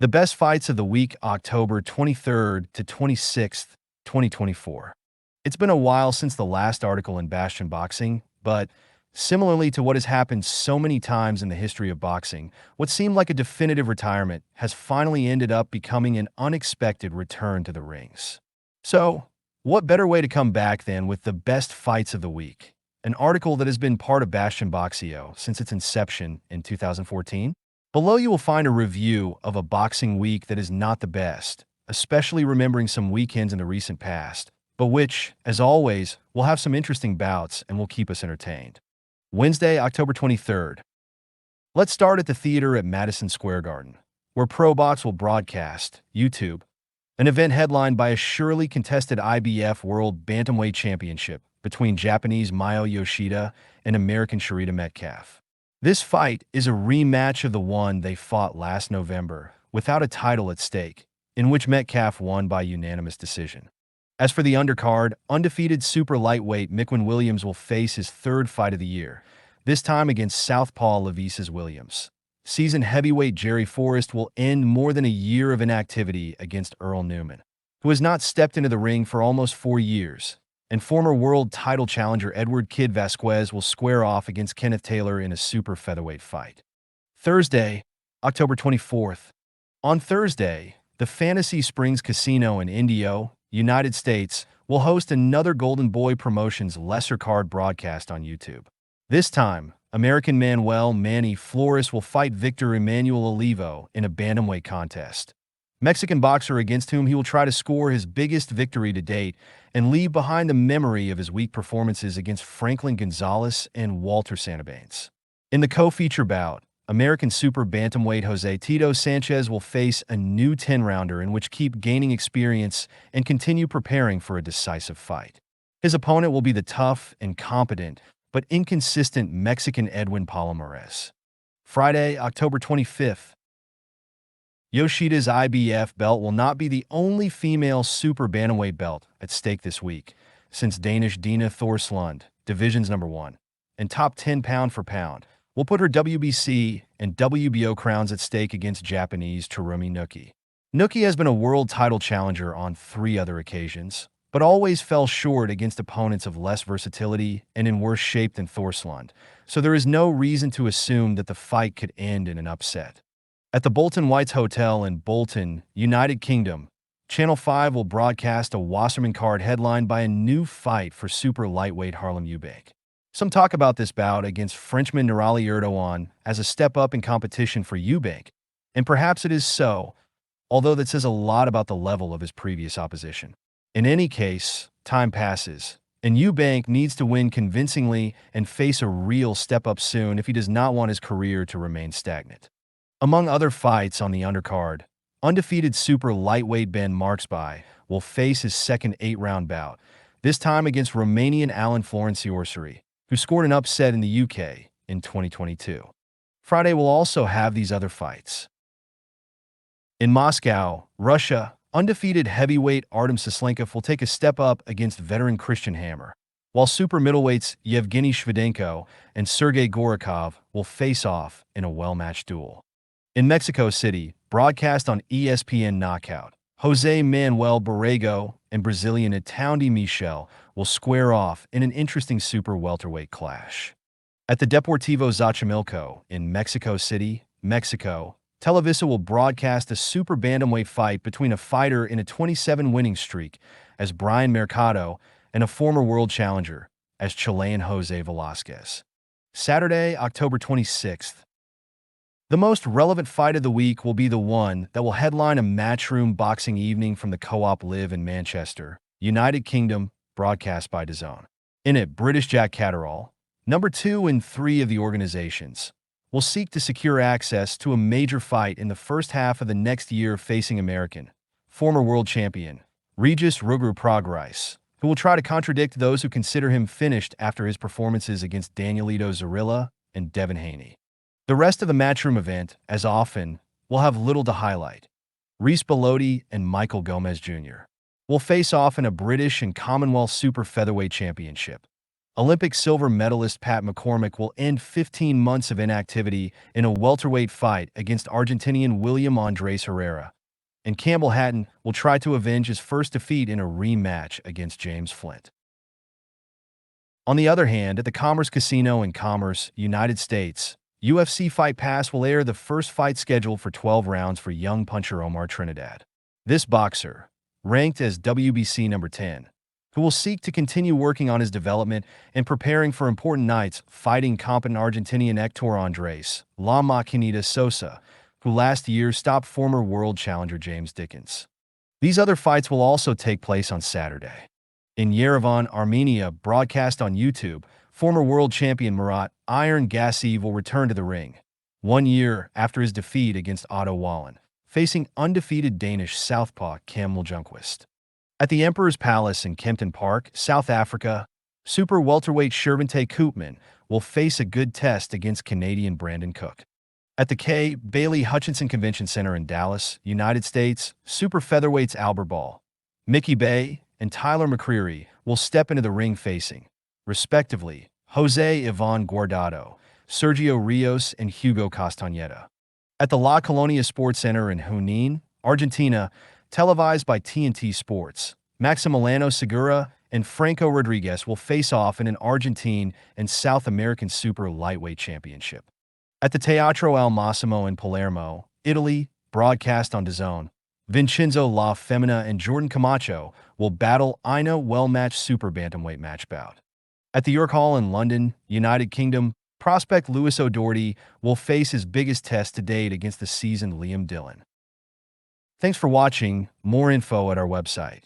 The best fights of the week, October 23rd to 26th, 2024. It's been a while since the last article in Bastion Boxing, but similarly to what has happened so many times in the history of boxing, what seemed like a definitive retirement has finally ended up becoming an unexpected return to the rings. So, what better way to come back than with the best fights of the week? An article that has been part of Bastion Boxio since its inception in 2014? Below you will find a review of a boxing week that is not the best, especially remembering some weekends in the recent past, but which, as always, will have some interesting bouts and will keep us entertained. Wednesday, October 23rd. Let's start at the theater at Madison Square Garden, where ProBox will broadcast, YouTube, an event headlined by a surely contested IBF World Bantamweight Championship between Japanese Mayo Yoshida and American Sharita Metcalf. This fight is a rematch of the one they fought last November, without a title at stake, in which Metcalf won by unanimous decision. As for the undercard, undefeated super lightweight Miquin Williams will face his third fight of the year, this time against Southpaw Levises Williams. Seasoned heavyweight Jerry Forrest will end more than a year of inactivity against Earl Newman, who has not stepped into the ring for almost 4 years, and former world title challenger Edward Kid Vasquez will square off against Kenneth Taylor in a super featherweight fight. Thursday, October 24th. On Thursday, the Fantasy Springs Casino in Indio, United States, will host another Golden Boy Promotions lesser card broadcast on YouTube. This time, American Manuel Manny Flores will fight Victor Emmanuel Olivo in a bantamweight contest. Mexican boxer against whom he will try to score his biggest victory to date and leave behind the memory of his weak performances against Franklin Gonzalez and Walter Sanabanes. In the co-feature bout, American super bantamweight Jose Tito Sanchez will face a new 10-rounder in which keep gaining experience and continue preparing for a decisive fight. His opponent will be the tough and competent but inconsistent Mexican Edwin Palomares. Friday, October 25th. Yoshida's IBF belt will not be the only female super bantamweight belt at stake this week, since Danish Dina Thorslund, division's number 1, and top 10 pound for pound, will put her WBC and WBO crowns at stake against Japanese Terumi Nuki. Nuki has been a world title challenger on 3 other occasions, but always fell short against opponents of less versatility and in worse shape than Thorslund, so there is no reason to assume that the fight could end in an upset. At the Bolton Whites Hotel in Bolton, United Kingdom, Channel 5 will broadcast a Wasserman card headlined by a new fight for super lightweight Harlem Eubank. Some talk about this bout against Frenchman Nurali Erdogan as a step up in competition for Eubank, and perhaps it is so, although that says a lot about the level of his previous opposition. In any case, time passes, and Eubank needs to win convincingly and face a real step up soon if he does not want his career to remain stagnant. Among other fights on the undercard, undefeated super lightweight Ben Marksby will face his second 8-round bout, this time against Romanian Alan Florenciorsi, who scored an upset in the UK in 2022. Friday will also have these other fights. In Moscow, Russia, undefeated heavyweight Artem Sislenkov will take a step up against veteran Christian Hammer, while super middleweights Yevgeny Shvedenko and Sergei Gorokhov will face off in a well-matched duel. In Mexico City, broadcast on ESPN Knockout, Jose Manuel Borrego and Brazilian Etaundi Michel will square off in an interesting super welterweight clash. At the Deportivo Xochimilco in Mexico City, Mexico, Televisa will broadcast a super bantamweight fight between a fighter in a 27-winning streak as Brian Mercado and a former world challenger as Chilean Jose Velasquez. Saturday, October 26th. The most relevant fight of the week will be the one that will headline a matchroom boxing evening from the Co-op Live in Manchester, United Kingdom, broadcast by DAZN. In it, British Jack Catterall, number 2 and 3 of the organizations, will seek to secure access to a major fight in the first half of the next year facing American, former world champion, Regis Rugru Prograis, who will try to contradict those who consider him finished after his performances against Danielito Zarilla and Devin Haney. The rest of the matchroom event, as often, will have little to highlight. Reese Bellotti and Michael Gomez Jr. will face off in a British and Commonwealth Super Featherweight Championship. Olympic silver medalist Pat McCormick will end 15 months of inactivity in a welterweight fight against Argentinian William Andres Herrera. And Campbell Hatton will try to avenge his first defeat in a rematch against James Flint. On the other hand, at the Commerce Casino in Commerce, United States, UFC Fight Pass will air the first fight scheduled for 12 rounds for young puncher Omar Trinidad. This boxer, ranked as WBC number 10, who will seek to continue working on his development and preparing for important nights fighting competent Argentinian Hector Andres La Maquinita Sosa, who last year stopped former world challenger James Dickens. These other fights will also take place on Saturday. In Yerevan, Armenia, broadcast on YouTube, former world champion Murat Iron Gassiev will return to the ring, 1 year after his defeat against Otto Wallen, facing undefeated Danish southpaw Cam Ljungqvist. At the Emperor's Palace in Kempton Park, South Africa, super welterweight Shervinte Koopman will face a good test against Canadian Brandon Cook. At the K. Bailey Hutchinson Convention Center in Dallas, United States, super featherweights Albert Ball, Mickey Bay, and Tyler McCreary will step into the ring facing, respectively, Jose Ivan Guardado, Sergio Rios, and Hugo Castañeda. At the La Colonia Sports Center in Junín, Argentina, televised by TNT Sports, Maximiliano Segura and Franco Rodriguez will face off in an Argentine and South American Super Lightweight Championship. At the Teatro Al Massimo in Palermo, Italy, broadcast on DAZN, Vincenzo La Femina and Jordan Camacho will battle in a well-matched super bantamweight match bout. At the York Hall in London, United Kingdom, prospect Lewis O'Doherty will face his biggest test to date against the seasoned Liam Dillon. Thanks for watching. More info at our website.